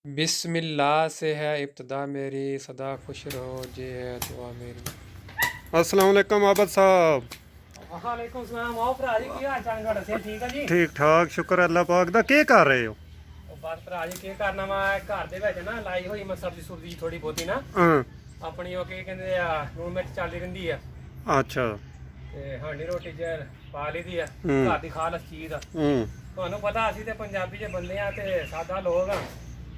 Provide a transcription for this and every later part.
बिस्मिल्लाह से है इब्तदा मेरी, सदा खुश रहो ये है दुआ मेरी। अस्सलाम वालेकुम आबद साहब। वालेकुम सलाम। आओ भरा जी, की हाल चाल ਤੁਹਾਡਾ? ਸੇ ਠੀਕ ਆ ਜੀ। ठीक ठाक शुक्र अल्लाह पाक दा। ਕੀ ਕਰ ਰਹੇ ਹੋ? ਉਹ ਬਸ ਭਰਾ ਜੀ ਕੀ ਕਰਨਾ ਵਾ, ਘਰ ਦੇ ਵਿੱਚ ਨਾ ਲਾਈ ਹੋਈ ਮੈਂ ਸਬਜ਼ੀ ਸੁਬਜ਼ੀ ਥੋੜੀ ਬਹੁਤੀ ਨਾ ਹਾਂ ਆਪਣੀ ਉਹ ਕੀ ਕਹਿੰਦੇ ਆ ਲੂਣ ਮਿਰਚ ਚੱਲਦੀ ਰਹਿੰਦੀ ਆ ਅੱਛਾ ਤੇ ਹਾਂਡੀ ਰੋਟੀ ਚ ਪਾ ਲਈਦੀ ਆ ਹੂੰ। ਘਰ ਦੀ ਖਾਲਸ ਚੀਜ਼ ਆ। ਹੂੰ ਤੁਹਾਨੂੰ ਪਤਾ ਅਸੀਂ ਤੇ ਪੰਜਾਬੀ ਦੇ ਬੰਦੇ ਆ ਤੇ ਸਾਦਾ ਲੋਕ ਆ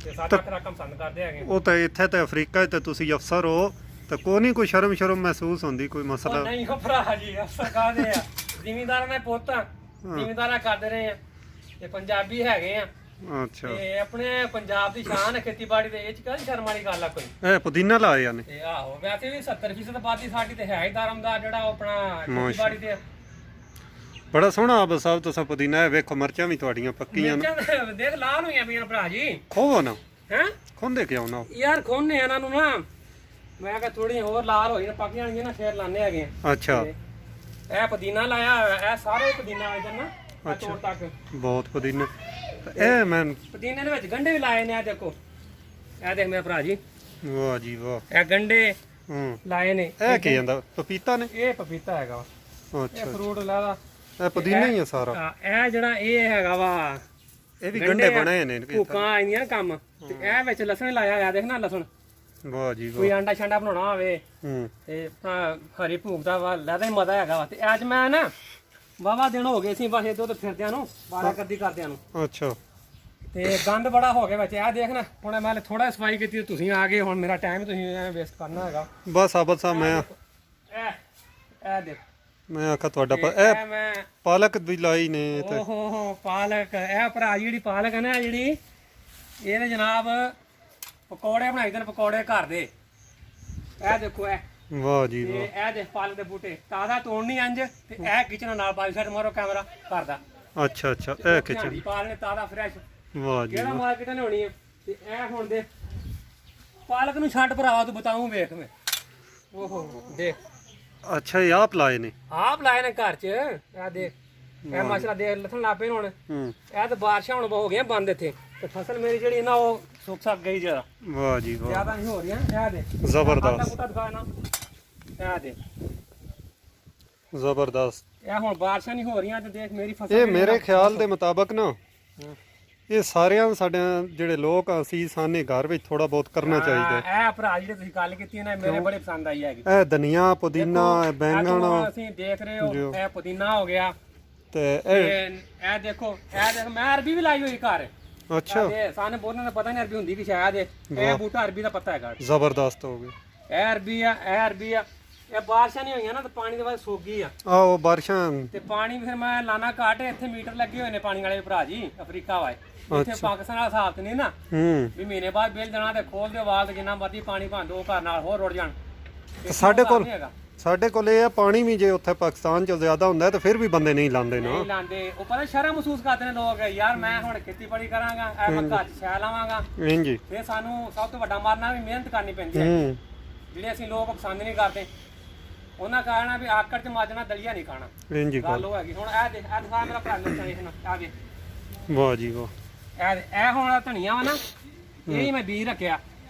ਤੇ ਸਾਦਾ ਖੁਰਾਕਾਂ ਪਸੰਦ ਕਰਦੇ ਹੈਗੇ। ਉਹ ਤਾਂ ਇੱਥੇ ਤੇ ਅਫਰੀਕਾ 'ਚ ਤੇ ਤੁਸੀਂ ਅਫਸਰ ਹੋ ਤਾਂ ਕੋਈ ਨਹੀਂ ਕੋਈ ਸ਼ਰਮ ਮਹਿਸੂਸ ਹੁੰਦੀ ਕੋਈ ਉਹ ਮਸਲਾ? ਨਹੀਂ ਉਹ ਭਰਾ ਜੀ ਅਫਸਰ ਕਾਹਦੇ ਆ, ਜ਼ਿਮੀਂਦਾਰਾਂ ਦੇ ਪੁੱਤ ਆ, ਜ਼ਿਮੀਂਦਾਰਾਂ ਕਰਦੇ ਰਹੇ ਆ ਤੇ ਪੰਜਾਬੀ ਹੈਗੇ ਆ ਅੱਛਾ ਤੇ ਆਪਣੇ ਪੰਜਾਬ ਦੀ ਸ਼ਾਨ ਹੈ ਖੇਤੀਬਾੜੀ ਦੇ। ਇਹ ਚ ਕਾਹਦੀ ਸ਼ਰਮ ਵਾਲੀ ਗੱਲ ਆ ਕੋਈ? ਇਹ ਪੁਦੀਨਾ ਲਾਇਆ ਨੇ? ਤੇ ਆਹੋ ਵੈਸੇ ਵੀ 70% ਆਬਾਦੀ ਸਾਡੀ ਤੇ ਹੈ ਹੀ ਧਰਮਦਾਰ ਜਿਹੜਾ ਉਹ ਆਪਣਾ ਖੇਤੀਬਾੜੀ ਤੇ ਆ। ਬੜਾ ਸੋਹਣਾ ਆਬਦ ਸਾਹਿਬ ਤੁਸੀਂ ਪੁਦੀਨਾ ਹੈ। ਵੇਖੋ ਮਿਰਚਾਂ ਵੀ ਤੁਹਾਡੀਆਂ ਪੱਕੀਆਂ ਨੇ। ਮਿਰਚਾਂ ਦੇਖ ਲਾਲ ਹੋਈਆਂ ਪਈਆਂ ਭਰਾ ਜੀ। ਖੋਵੋ ਨਾ, ਹੈ ਖੁੰਦੇ ਕਿਉਂ ਨਾ? ਯਾਰ ਖੋਨੇ ਇਹਨਾਂ ਨੂੰ ਨਾ, ਮੈਂ ਕਿਹਾ ਥੋੜੀ ਹੋਰ ਲਾਲ ਹੋਈ ਨਾ ਪੱਕ ਜਾਣਗੀਆਂ ਨਾ ਫੇਰ ਲਾਣੇ ਹੈਗੇ ਆ। ਅੱਛਾ ਤੇ ਇਹ ਪੁਦੀਨਾ ਲਾਇਆ ਹੋਇਆ, ਇਹ ਸਾਰੇ ਪੁਦੀਨਾ ਆ ਜਾਣਾ ਤੋੜ ਤੱਕ ਬਹੁਤ ਪੁਦੀਨਾ। ਇਹ ਮੈਂ ਪੁਦੀਨੇ ਦੇ ਵਿੱਚ ਗੰਢੇ ਵੀ ਲਾਏ ਨੇ। ਆ ਦੇਖੋ, ਇਹ ਦੇਖ ਮੇਰੇ ਭਰਾ ਜੀ, ਵਾਹ ਜੀ ਵਾਹ। ਇਹ ਗੰਢੇ ਹੂੰ ਲਾਏ ਨੇ। ਇਹ ਕੀ ਜਾਂਦਾ? ਪਪੀਤਾ ਨੇ? ਇਹ ਪਪੀਤਾ ਹੈਗਾ ਵਾ, ਇਹ ਅੱਛਾ ਫਰੂਟ ਲਾਦਾ। ਇਹ ਪੁਦੀਨਾ ਹੀ ਹੈ ਸਾਰਾ? ਇਹ ਜਿਹੜਾ ਇਹ ਹੈਗਾ ਵਾ, ਇਹ ਵੀ ਗੰਢੇ ਬਣੇ ਨੇ? ਭੂਕਾਂ ਆਈਆਂ ਕੰਮ ਤੇ ਇਹ ਵਿੱਚ ਲਸਣ ਲਾਇਆ ਹੋਇਆ। ਦੇਖ ਨਾ ਲਸਣ, ਵਾਹ ਜੀ ਕੋਈ ਵਾਹ। ਆਂਡਾ ਛਾਂਡਾ ਬਣਾਉਣਾ ਹੋਵੇ ਹੂੰ ਤੇ ਹਰੀ ਭੂਕ ਦਾ ਵਾ ਲੈਦਾ ਹੀ ਮਜ਼ਾ ਹੈਗਾ ਵਾ। ਤੇ ਅੱਜ ਮੈਂ ਨਾ ਵਾਵਾ ਦਿਨ ਹੋ ਗਏ ਸੀ ਬਸ ਇੱਧਰ ਉੱਧਰ ਫਿਰਦਿਆਂ ਨੂੰ, ਬਾਰਾ ਕਰਦਿਆਂ ਨੂੰ, ਅੱਛਾ ਤੇ ਗੰਦ ਬੜਾ ਹੋ ਗਿਆ ਵਿੱਚ। ਇਹ ਦੇਖ ਨਾ, ਹੁਣ ਮੈਂ ਥੋੜਾ ਸਫਾਈ ਕੀਤੀ ਤੇ ਤੁਸੀਂ ਆ ਗਏ। ਹੁਣ ਮੇਰਾ ਟਾਈਮ ਤੁਸੀਂ ਐ ਵੇਸਟ ਕਰਨਾ ਹੈਗਾ। ਬਸ ਆਬਦ ਸਾਹਿਬ ਇਹ ਦੇਖ, ਮੈਂ ਆਖਾ ਤੁਹਾਡਾ ਇਹ ਮੈਂ ਪਾਲਕ ਵੀ ਲਾਈ ਨੇ ਤੇ ਓਹੋ ਪਾਲਕ। ਇਹ ਭਰਾ ਜੀ ਜਿਹੜੀ ਪਾਲਕ ਹੈ ਨਾ, ਜਿਹੜੀ ਇਹਨੇ ਜਨਾਬ ਪਕੌੜੇ ਬਣਾਈ ਦੇ ਨੇ, ਪਕੌੜੇ ਘਰ ਦੇ। ਇਹ ਦੇਖੋ ਇਹ ਵਾਹ ਜੀ ਤੇ ਵਾਹ। ਇਹ ਦੇਖ ਪਾਲਕ ਦੇ ਬੂਟੇ ਤਾਜ਼ਾ ਤੋੜਨੀ ਇੰਜ। ਤੇ ਇਹ ਕਿਚਨ ਨਾਲ ਬਾਈ ਸਾਈਡ ਮਾਰੋ ਕੈਮਰਾ ਕਰਦਾ। ਅੱਛਾ ਅੱਛਾ ਇਹ ਖਿਚੜੀ। ਪਾਲ ਨੇ ਤਾਜ਼ਾ ਫਰੈਸ਼, ਵਾਹ ਜੀ ਕਿਹੜਾ ਵਾਹ। ਮਾਰਕੀਟ ਨੇ ਹੋਣੀ ਹੈ। ਤੇ ਇਹ ਹੁਣ ਦੇ ਪਾਲਕ ਨੂੰ ਛੱਡ ਭਰਾਵਾ, ਤੂੰ ਬਤਾਉਂ ਵੇਖ ਮੈਂ। ਓਹੋ ਦੇਖ, ਅੱਛਾ ਇਹ ਆਪ ਲਾਏ ਨੇ? ਆਪ ਲਾਏ ਨੇ ਘਰ ਚ। ਇਹ ਦੇਖ, ਇਹ ਮਾਸ਼ਾਅੱਲਾ ਦੇ ਲਥਣ ਲੱਪੇ ਹੁਣ। ਹੂੰ ਇਹ ਤਾਂ ਬਾਰਿਸ਼ਾਂ ਹੁਣ ਹੋ ਗਈਆਂ ਬੰਦ ਇੱਥੇ, ਤੇ ਫਸਲ ਮੇਰੀ ਜਿਹੜੀ ਨਾ ਉਹ ਸੁੱਕ ਸੱਕ ਗਈ ਜ਼ਿਆਦਾ, ਵਾਹ ਜੀ ਵਾਹ। ਜ਼ਿਆਦਾ ਨਹੀਂ ਹੋ ਰਹੀਆਂ। ਇਹ ਦੇ ਜ਼ਬਰਦਸਤ ਬੂਟਾ ਦਿਖਾ ਨਾ, ਇਹ ਦੇ ਜ਼ਬਰਦਸਤ। ਇਹ ਹੁਣ ਬਾਰਿਸ਼ਾਂ ਨਹੀਂ ਹੋ ਰਹੀਆਂ ਤੇ ਦੇਖ ਮੇਰੀ ਫਸਲ ਇਹ ਜਿਹੜੀ ਮੇਰੇ ਨਾ- ਖਿਆਲ ਦੇ ਮੁਤਾਬਕ ਨਾ ਇਹ ਸਾਰਿਆਂ ਸਾਡੇ ਜਿਹੜੇ ਲੋਕ ਆ, ਅਸੀਂ ਸਾਨੇ ਘਰ ਵਿੱਚ ਥੋੜਾ ਬਹੁਤ ਕਰਨਾ ਚਾਹੀਦਾ। ਹਾਂ, ਇਹ ਭਰਾ ਜਿਹੜੇ ਤੁਸੀਂ ਗੱਲ ਕੀਤੀ ਨਾ, ਮੇਰੇ ਬੜੇ ਪਸੰਦ ਆਈ ਹੈਗੀ। ਇਹ ਧਨੀਆ ਪੁਦੀਨਾ ਇਹ ਇਹ ਬੈਂਗਣ ਜੋ ਅਸੀਂ ਦੇਖ ਰਹੇ ਹੋ, ਇਹ ਪੁਦੀਨਾ ਹੋ ਗਿਆ ਤੇ ਤੇ ਇਹ ਇਹ ਦੇਖੋ, ਇਹ ਦੇਖ ਮੈਂ ਅਰਬੀ ਵੀ ਲਾਈ ਹੋਈ ਘਰ। ਅੱਛਾ ਇਹ ਸਾਨੂੰ ਬੋਲਣ ਦਾ ਪਤਾ ਨਹੀਂ ਅਰਬੀ ਹੁੰਦੀ ਵੀ ਸ਼ਾਇਦ ਇਹ ਬੂਟਾ ਅਰਬੀ ਦਾ ਪਤਾ ਹੈਗਾ। ਜ਼ਬਰਦਸਤ ਹੋ ਗਈ। ਇਹ ਅਰਬੀ ਆ, ਇਹ ਅਰਬੀ ਆ। ਇਹ ਬਾਰਿਸ਼ਾਂ ਨਹੀਂ ਹੋਈਆਂ ਨਾ ਤੇ ਪਾਣੀ ਦੇ ਬਾਅਦ ਸੁੱਕ ਗਈ ਆ। ਆਹ ਬਾਰਿਸ਼ਾਂ। ਤੇ ਪਾਣੀ ਫਿਰ ਮੈਂ ਲਾਣਾ ਘਾਟ। ਇੱਥੇ ਮੀਟਰ ਲੱਗੇ ਹੋਏ ਨੇ ਪਾਣੀ ਵਾਲੇ ਭਰਾ ਜੀ, ਅਫਰੀਕਾ ਵਾਲੇ। ਇੱਥੇ ਪਾਕਿਸਤਾਨ ਵਾਲਾ ਹਿਸਾਬ ਤੇ ਨਹੀਂ ਨਾ ਹੂੰ ਵੀ ਮਹੀਨੇ ਬਾਅਦ ਬਿੱਲ ਦੇਣਾ ਤੇ ਖੋਲ ਦਿਓ ਵਾਲ ਤੇ ਜਿੰਨਾ ਮਰਜ਼ੀ ਪਾਣੀ ਭੰਨ ਦਿਓ, ਘਰ ਨਾਲ ਹੋਰ ਰੁੜ ਜਾਣ। ਸਾਡੇ ਕੋਲ ਨਹੀਂ ਹੈਗਾ, ਸਾਡੇ ਕੋਲ ਇਹ ਆ ਪਾਣੀ ਵੀ ਜੇ ਉੱਥੇ ਪਾਕਿਸਤਾਨ 'ਚ ਜ਼ਿਆਦਾ ਹੁੰਦਾ ਹੈ ਤਾਂ ਫਿਰ ਵੀ ਬੰਦੇ ਨਹੀਂ ਲਾਉਂਦੇ ਨਾ। ਨਹੀਂ ਲਾਂਦੇ। ਉਹ ਪਤਾ ਸ਼ਰਮ ਮਹਿਸੂਸ ਕਰਦੇ ਨੇ ਲੋਕ, ਯਾਰ ਮੈਂ ਹੁਣ ਖੇਤੀਬਾੜੀ ਕਰਾਂਗਾ, ਐ ਮੈਂ ਘਰ 'ਚ ਛੈ ਲਾਵਾਂਗਾ। ਇੰਜੀ ਫਿਰ ਸਾਨੂੰ ਸਭ ਤੋਂ ਵੱਡਾ ਮਾਰਨਾ ਵੀ ਮਿਹਨਤ ਕਰਨੀ ਪੈਂਦੀ ਹੈ, ਹੂੰ ਜਿਹੜੇ ਅਸੀਂ ਲੋਕ ਪਸੰਦ ਨਹੀਂ ਕਰਦੇ। ਉਹਨਾਂ ਕਾਰਨ ਆ ਵੀ ਆਕੜ 'ਚ ਮਾਜਣਾ, ਦਲੀਆ ਨਹੀਂ ਖਾਣਾ। ਇੰਜੀ ਗੱਲ ਉਹ ਹੈਗੀ। ਹੁਣ ਇਹ ਦੇਖ, ਇਹ ਦਿਖਾ ਮੇਰਾ ਭਰਾ ਨੂੰ ਚਾਹੀਦਾ ਆ ਦੇ। ਵਾਹ ਜੀ ਵਾਹ। ਇਹ ਹੁਣ ਧਨੀਆ ਵਾ ਨਾ, ਇਹ ਮੈਂ ਬੀਜ ਰੱਖਿਆ।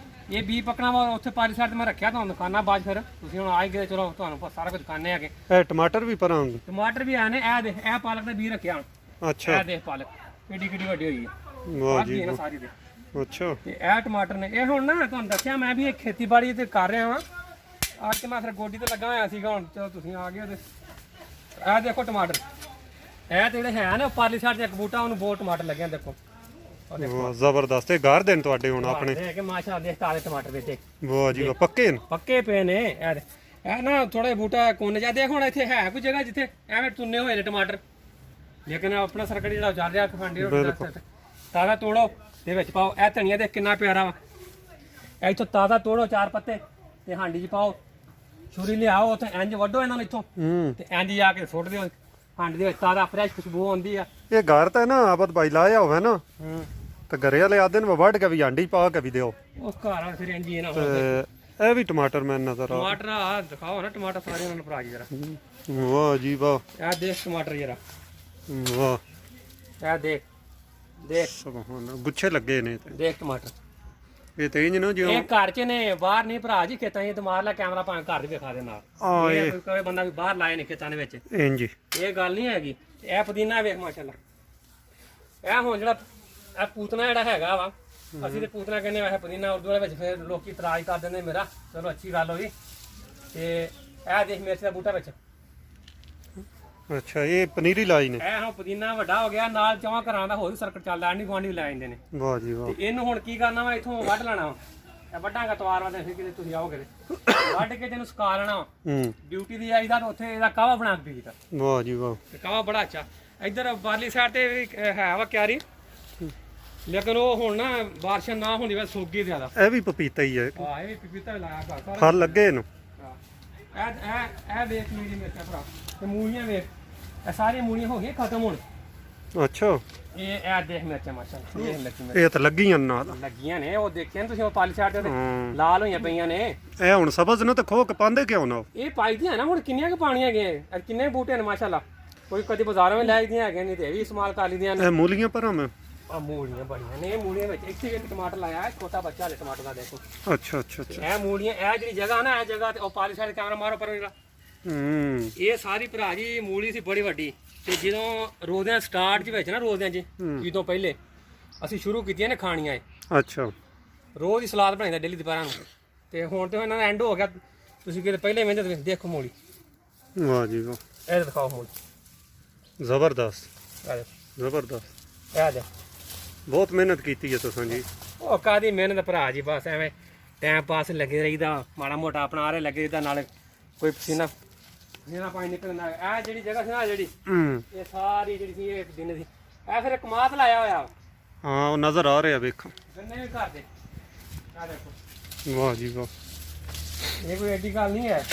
ਇਹ ਬੀਜ ਪੱਕਣਾ ਵਾ ਉੱਥੇ ਪਾਰੀ ਸਾਈਡ ਤੇ ਮੈਂ ਰੱਖਿਆ। ਤੁਹਾਨੂੰ ਦਿਖਾਣਾ ਬਾਅਦ ਫਿਰ, ਤੁਸੀਂ ਹੁਣ ਆ ਹੀ ਗਏ, ਚਲੋ ਤੁਹਾਨੂੰ ਸਾਰਾ ਕੁਝ ਦਿਖਾਣੇ ਹੈਗੇ। ਇਹ ਟਮਾਟਰ ਵੀ ਪਰਾਂਗੇ? ਟਮਾਟਰ ਵੀ ਆਏ ਨੇ। ਇਹ ਦੇਖ, ਇਹ ਪਾਲਕ ਦਾ ਬੀਜ ਰੱਖਿਆ ਹੁਣ। ਅੱਛਾ ਇਹ ਦੇਖ ਪਾਲਕ ਕਿੱਡੀ ਕਿੱਡੀ ਵੱਡੀ ਹੋਈ ਹੈ। ਵਾਹ ਜੀ ਨਾ ਸਾਰੀ ਦੇ। ਅੱਛਾ ਤੇ ਇਹ ਟਮਾਟਰ ਨੇ। ਇਹ ਹੁਣ ਨਾ ਤੁਹਾਨੂੰ ਦੱਸਿਆ ਮੈਂ ਵੀ ਇਹ ਖੇਤੀਬਾੜੀ ਤੇ ਕਰ ਰਿਹਾ ਵਾਂ। ਅੱਜ ਤੇ ਮੈਂ ਫਿਰ ਗੋਡੀ ਤੇ ਲੱਗਾ ਹੋਇਆ ਸੀਗਾ। ਹੁਣ ਚਲੋ ਤੁਸੀਂ ਆ ਗਏ। ਇਹ ਦੇਖੋ ਟਮਾਟਰ, ਇਹ ਤੇ ਜਿਹੜੇ ਹੈ ਨਾ ਪਾਰਲੀ ਸਾਈਡ ਤੇ ਇੱਕ ਬੂਟਾ, ਉਹਨੂੰ ਬਹੁਤ ਟਮਾਟਰ ਲੱਗੇ ਆ। ਦੇਖੋ ਵਾਹ ਜ਼ਬਰਦਸਤ। ਇਹ ਘਰ ਦੇ ਨੇ ਤੁਹਾਡੇ ਹੁਣ ਆਪਣੇ? ਦੇਖ ਕੇ ਮਾਸ਼ਾਅੱਲਾ ਦੇਖ, ਤਾਲੇ ਟਮਾਟਰ ਦੇ ਦੇਖ, ਵਾਹ ਜੀ ਵਾਹ। ਪੱਕੇ ਨੇ? ਪੱਕੇ ਪਏ ਨੇ। ਇਹ ਨਾ ਥੋੜੇ ਬੂਟਾ ਕੋਨੇ ਜਾ ਦੇਖ। ਹੁਣ ਇੱਥੇ ਹੈ ਕੋਈ ਜਗ੍ਹਾ ਜਿੱਥੇ ਐਵੇਂ ਟੁੰਨੇ ਹੋਏ ਨੇ ਟਮਾਟਰ, ਲੇਕਿਨ ਆਪਣਾ ਸਰਕੜੀ ਜਿਹੜਾ ਚੱਲ ਰਿਹਾ ਖੰਡੀ ਰੋਟੀ ਤਾਜ਼ਾ ਤੋੜੋ ਤੇ ਵਿੱਚ ਪਾਓ। ਇਹ ਧਨੀਆ ਦੇਖ ਕਿੰਨਾ ਪਿਆਰਾ ਵਾ। ਇੱਥੋਂ ਤਾਜ਼ਾ ਤੋੜੋ 4 ਪੱਤੇ ਤੇ ਹਾਂਡੀ 'ਚ ਪਾਓ, ਛੁਰੀ ਲਿਆਓ, ਉੱਥੇ ਇੰਜ ਵੱਢੋ ਇਹਨਾਂ ਨੂੰ ਇੱਥੋਂ ਹੂੰ ਤੇ ਇੰਜ ਜਾ ਕੇ ਸੁੱਟ ਦਿਓ ਹਾਂਡੀ ਦੇ ਵਿੱਚ। ਤਾਜ਼ਾ ਫਰੈਸ਼ ਖੁਸ਼ਬੂ ਆਉਂਦੀ ਆ। ਇਹ ਘਰ ਤਾਂ ਨਾ ਆਬਦ ਭਾਈ ਲਾਇਆ ਹੋਵੇ ਨਾ ਹੂੰ, ਤੇ ਘਰੇ ਵਾਲੇ ਆਦੇ ਨੇ ਵੱਢ ਕੇ ਵੀ ਆਂਡੀ ਪਾ ਕੇ ਵੀ ਦਿਓ। ਉਸ ਘਰ ਵਾਲੇ ਫਿਰ ਇੰਜ ਹੀ ਨਾ। ਤੇ ਇਹ ਵੀ ਟਮਾਟਰ ਮੈਂ ਨਜ਼ਰ ਆ। ਟਮਾਟਰ ਆ ਦਿਖਾਓ ਨਾ, ਟਮਾਟਰ ਸਾਰੇ ਉਹਨਾਂ ਨੂੰ ਭਰਾ ਜੀ ਜਰਾ। ਵਾਹ ਜੀ ਵਾਹ। ਇਹ ਦੇਖ ਟਮਾਟਰ ਜਰਾ, ਵਾਹ ਇਹ ਦੇਖ ਦੇਖ ਸੁਭਾਨ ਅੱਲਾਹ। ਗੁੱਛੇ ਲੱਗੇ ਨੇ ਤੇ ਦੇਖ ਟਮਾਟਰ। ਇਹ ਤੇ ਇੰਜ ਨਾ ਜਿਉਂ ਇਹ ਘਰ ਚ ਨੇ ਬਾਹਰ ਨਹੀਂ ਭਰਾ ਜੀ ਖੇਤਾਂ 'ਚ ਤੇ ਮਾਰ ਲੈ ਕੈਮਰਾ ਭਾਵੇਂ ਘਰ ਵੀ ਵਿਖਾ ਦੇ ਨਾਲ ਆ ਇਹ ਕੋਈ ਬੰਦਾ ਵੀ ਬਾਹਰ ਲਾਏ ਨੇ ਖੇਤਾਂ ਦੇ ਵਿੱਚ ਇੰਜ ਇਹ ਗੱਲ ਨਹੀਂ ਹੈਗੀ ਇਹ ਪੁਦੀਨਾ ਵੇਖ ਮਾਸ਼ਾਅੱਲਾ ਇਹ ਹੁਣ ਜਿਹੜਾ ਇਹ ਪੂਤਨਾ ਜਿਹੜਾ ਹੈਗਾ ਵਾ ਅਸੀਂ ਤੇ ਪੂਤਨਾ ਕਹਿੰਦੇ ਵੈਸੇ ਪੁਦੀਨਾ ਉਰਦੂ ਦੇ ਵਿੱਚ ਫਿਰ ਲੋਕੀ ਇਤਰਾਜ਼ ਕਰ ਦਿੰਦੇ ਮੇਰਾ ਚਲੋ ਅੱਛੀ ਗੱਲ ਹੋਈ ਤੇ ਇਹ ਦੇਖ ਮਿਰਚ ਦਾ ਬੂਟਾ ਵਿੱਚ ਅੱਛਾ ਇਹ ਪਨੀਰੀ ਲਾਈ ਨੇ ਇਹ ਹੁਣ ਪੁਦੀਨਾ ਵੱਡਾ ਹੋ ਗਿਆ ਨਾਲ ਚੌਂ ਘਰਾਂ ਦਾ ਹੋਰ ਵੀ ਸਰਕਟ ਚੱਲਦਾ ਆਂਢੀ ਗੁਆਂਢੀ ਵੀ ਲੈ ਜਾਂਦੇ ਨੇ ਵਾਹ ਜੀ ਵਾਹ ਤੇ ਇਹਨੂੰ ਹੁਣ ਕੀ ਕਰਨਾ ਵਾ ਇਥੋਂ ਵੱਢ ਲੈਣਾ ਵਾ ਇਹ ਵੱਢਾਂਗਾ ਤਵਾਰ ਵਾਲੇ ਫਿਰ ਕਿਤੇ ਤੁਸੀਂ ਆਓਗੇ ਤੇ ਵੱਢ ਕੇ ਤੈਨੂੰ ਸੁਕਾ ਲੈਣਾ ਵਾ ਹੂੰ ਡਿਊਟੀ ਦੀ ਆਈਦਾ ਤਾਂ ਉੱਥੇ ਇਹਦਾ ਕਾਵਾ ਬਣਾ ਕੇ ਪੀਤਾ ਵਾਹ ਜੀ ਵਾਹ ਤੇ ਕਾਵਾ ਬੜਾ ਅੱਛਾ ਇੱਧਰ ਬਾਰਲੀ ਸਾਈਡ ਤੇ ਵੀ ਹੈ ਵਾ ਕਿਆਰੀ ਲੇਕਿਨ ਉਹ ਹੁਣ ਨਾ ਬਾਰਿਸ਼ ਨਾ ਹੁੰਦੀ ਵੇ ਸੋਗੀ ਜ਼ਿਆਦਾ ਇਹ ਵੀ ਪਪੀਤਾ ਹੀ ਹੈ ਹਾਂ ਇਹ ਵੀ ਪਪੀਤਾ ਵੀ ਲਾਇਆ ਘਰ ਸਾਰਾ ਫਲ ਲੱਗੇ ਇਹਨੂੰ ਇਹ ਵੇਖ ਮੇਰੀ ਮਿਰਚਾਂ ਭਰਾ ਤੇ ਮੂਲੀਆਂ ਵੇਖ ਇਹ ਸਾਰੀਆਂ ਮੂਲੀਆਂ ਹੋ ਗਈਆਂ ਖਤਮ ਹੁਣ ਅੱਛਾ ਇਹ ਦੇਖ ਮਿਰਚਾਂ ਮਾਸ਼ਾਅੱਲਾ ਇਹ ਮਿਰਚ ਇਹ ਤਾਂ ਲੱਗੀਆਂ ਨਾਲ ਲੱਗੀਆਂ ਨੇ ਉਹ ਦੇਖਿਆ ਤੁਸੀਂ ਉਹ ਪਾਲੀ ਸਾਈਡ ਤੇ ਹਾਂ। ਲਾਲ ਹੋਈਆਂ ਪਈਆਂ ਨੇ ਇਹ ਹੁਣ ਸਬਜ਼ ਨੂੰ ਤਾਂ ਖੋ ਕੇ ਪਾਉਂਦੇ ਕਿਉਂ ਨਾ ਇਹ ਪਾਈਦੀਆਂ ਨਾ ਹੁਣ ਕਿੰਨੀਆਂ ਕੁ ਪਾਣੀਆਂ ਗਏ ਕਿੰਨੇ ਬੂਟੇ ਨੇ ਮਾਸ਼ਾਅੱਲਾ ਕੋਈ ਕਦੀ ਬਾਜ਼ਾਰੋਂ ਵੀ ਲੈ ਜਾਂਦੀਆਂ ਹੈਗੇ ਨਹੀਂ ਤੇ ਇਹ ਵੀ ਇਸਤੇਮਾਲ ਕਰ ਲਈਆਂ ਨੇ ਇਹ ਮੂਲੀਆਂ ਭਰਾਂ ਮੈਂ ਆ ਮੂਲੀਆਂ ਬੜੀਆਂ ਨੇ ਇਹ ਮੂਲੀਆਂ ਵਿੱਚ ਇੱਕ ਟਮਾਟਰ ਲਾਇਆ ਹੈ ਛੋਟਾ ਬੱਚਾ ਹਲੇ ਟਮਾਟਰ ਦਾ ਦੇਖੋ ਅੱਛਾ ਅੱਛਾ ਅੱਛਾ ਇਹ ਮੂਲੀਆਂ ਇਹ ਜਿਹੜੀ ਜਗ੍ਹਾ ਨਾ ਇਹ ਜਗ੍ਹਾ ਤੇ ਉਹ ਪਾਲੀ ਸਾਈਡ ਕੈਮਰਾ ਮਾਰੋ ਪਰ ਹੂੰ ਇਹ ਸਾਰੀ ਭਰਾ ਜੀ ਮੂਲੀ ਸੀ ਬੜੀ ਵੱਡੀ ਤੇ ਜਦੋਂ ਰੋਜ਼ਿਆਂ ਸਟਾਰਟ ਚ ਵਿੱਚ ਨਾ ਰੋਜ਼ਿਆਂ ਚ ਜਦੋਂ ਪਹਿਲੇ ਅਸੀਂ ਸ਼ੁਰੂ ਕੀਤੀਆਂ ਨੇ ਖਾਣੀਆਂ ਇਹ ਅੱਛਾ ਰੋਜ਼ ਹੀ ਸਲਾਦ ਬਣਾਈਦਾ ਡੇਲੀ ਦੁਪਹਿਰਾਂ ਨੂੰ ਤੇ ਹੁਣ ਤੇ ਇਹਨਾਂ ਦਾ ਐਂਡ ਹੋ ਗਿਆ ਤੁਸੀਂ ਕਿਤੇ ਪਹਿਲੇ ਵੇਂਦੇ ਦੇਖੋ ਮੂਲੀ ਵਾਹ ਜੀ ਵਾਹ ਇਹ ਦਿਖਾਓ ਮੂਲੀ ਜ਼ਬਰਦਸਤ ਆ ਦੇਖੋ ਜ਼ਬਰਦਸਤ ਇਹ ਦੇ ਬਹੁਤ ਮਿਹਨਤ ਕੀਤੀ ਹੈ ਤੁਸੀਂ ਜੀ ਉਹ ਕਾਦੀ ਮਿਹਨਤ ਭਰਾ ਜੀ ਬਸ ਐਵੇਂ ਟਾਈਮ ਪਾਸ ਲੱਗੇ ਰਹੀਦਾ ਮਾੜਾ ਮੋਟਾ ਆਪਣਾ ਆਰੇ ਲੱਗੇ ਰਹੀਦਾ ਨਾਲ ਕੋਈ ਪਸੀਨਾ ਪਾਣੀ ਨਿਕਲਦਾ ਇਹ ਜਿਹੜੀ ਜਗ੍ਹਾ ਸੀ ਨਾ ਜਿਹੜੀ ਹੂੰ ਇਹ ਸਾਰੀ ਜਿਹੜੀ ਸੀ ਇਹ ਦਿਨ ਦੀ ਇਹ ਫਿਰ ਕਮਾਤ ਲਾਇਆ ਹੋਇਆ ਹਾਂ ਉਹ ਨਜ਼ਰ ਆ ਰਿਹਾ ਵੇਖੋ ਗੰਨੇ ਵੀ ਘਰ ਦੇ ਆ ਦੇਖੋ ਵਾਹ ਜੀ ਵਾਹ ਇਹ ਕੋਈ ਐਡੀ ਗੱਲ ਨਹੀਂ ਹੈ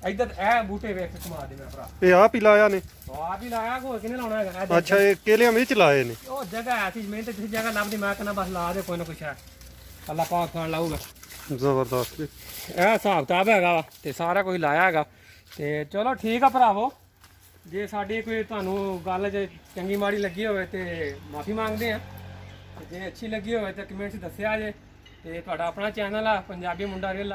ਇੱਧਰ ਇਹ ਬੂਟੇ ਵੇਖ ਕੇ ਕਮਾ ਦੇ ਮੇਰਾ ਭਰਾ ਇਹ ਆਪ ਹੀ ਲਾਇਆ ਨੇ ਉਹ ਆਪ ਹੀ ਲਾਇਆ ਹੋਰ ਕਿਹਨੇ ਲਾਉਣਾ ਹੈਗਾ ਇਹ ਅੱਛਾ ਇਹ ਕੇਲਿਆਂ ਵਿੱਚ ਲਾਏ ਨੇ ਉਹ ਜਗ੍ਹਾ ਐਸੀ ਮਿਹਨਤ ਜਿਸ ਜਗ੍ਹਾ ਲੱਭਦੀ ਮੈਂ ਕਹਿੰਦਾ ਬਸ ਲਾ ਦੇ ਕੋਈ ਨਾ ਕੁਛ ਹੈ ਅੱਲਾ ਪਾਕ ਖਾਣ ਲਾਊਗਾ ਜ਼ਬਰਦਸਤ ਜੀ ਇਹ ਹਿਸਾਬ ਕਿਤਾਬ ਹੈਗਾ ਵਾ ਤੇ ਸਾਰਾ ਕੁਝ ਲਾਇਆ ਹੈਗਾ ਤੇ ਚਲੋ ਠੀਕ ਆ ਭਰਾਵੋ ਜੇ ਸਾਡੀ ਕੋਈ ਤੁਹਾਨੂੰ ਗੱਲ ਜੇ ਚੰਗੀ ਮਾੜੀ ਲੱਗੀ ਹੋਵੇ ਤੇ ਮਾਫੀ ਮੰਗਦੇ ਆ ਤੇ ਜੇ ਅੱਛੀ ਲੱਗੀ ਹੋਵੇ ਤਾਂ ਕਮੈਂਟਸ ਦੱਸਿਆ ਜੇ ਤੇ ਤੁਹਾਡਾ ਆਪਣਾ ਚੈਨਲ ਆ ਪੰਜਾਬੀ ਮੁੰਡਾ ਰੀਅਲ